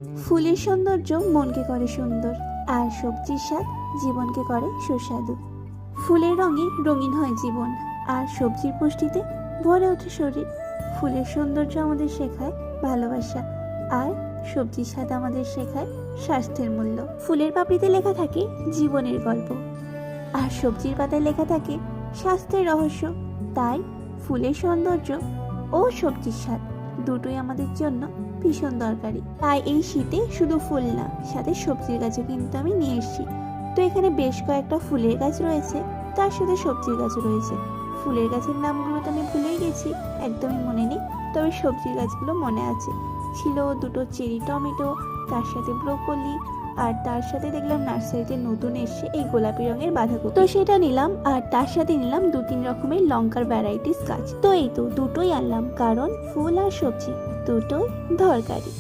ফুলের সৌন্দর্য মনকে করে সুন্দর, আর সবজির স্বাদ জীবনকে করে সুস্বাদু। ফুলের রঙে রঙিন হয় জীবন, আর সবজির পুষ্টিতে ভরে ওঠে শরীর। ফুলের সৌন্দর্য আমাদের শেখায় ভালোবাসা, আর সবজির স্বাদ আমাদের শেখায় স্বাস্থ্যের মূল্য। ফুলের পাপড়িতে লেখা থাকে জীবনের গল্প, আর সবজির পাতায় লেখা থাকে স্বাস্থ্যের রহস্য। তাই ফুলের সৌন্দর্য ও সবজির স্বাদ দুটোই আমাদের জন্য ভীষণ দরকারি। তাই এই শীতে শুধু ফুল না, সাথে সবজির গাছও কিন্তু আমি নিয়ে এসেছি। তো এখানে বেশ কয়েকটা ফুলের গাছ রয়েছে, তার সাথে সবজির গাছও রয়েছে। ফুলের গাছের নামগুলো তো আমি ভুলেই গেছি, একদমই মনে নেই, তবে সবজির গাছগুলো মনে আছে। ছিল দুটো চেরি টমেটো, তার সাথে ব্রোকলি, আর তার সাথে দেখলাম নার্সারিতে নতুন এসছে এই গোলাপি রঙের বাঁধাকপি, তো সেটা নিলাম। আর তার সাথে নিলাম 2-3 রকমের লঙ্কার ভ্যারাইটিস গাছ। তো এই তো দুটোই আনলাম, কারণ ফুল আর সবজি দুটোই দরকারি।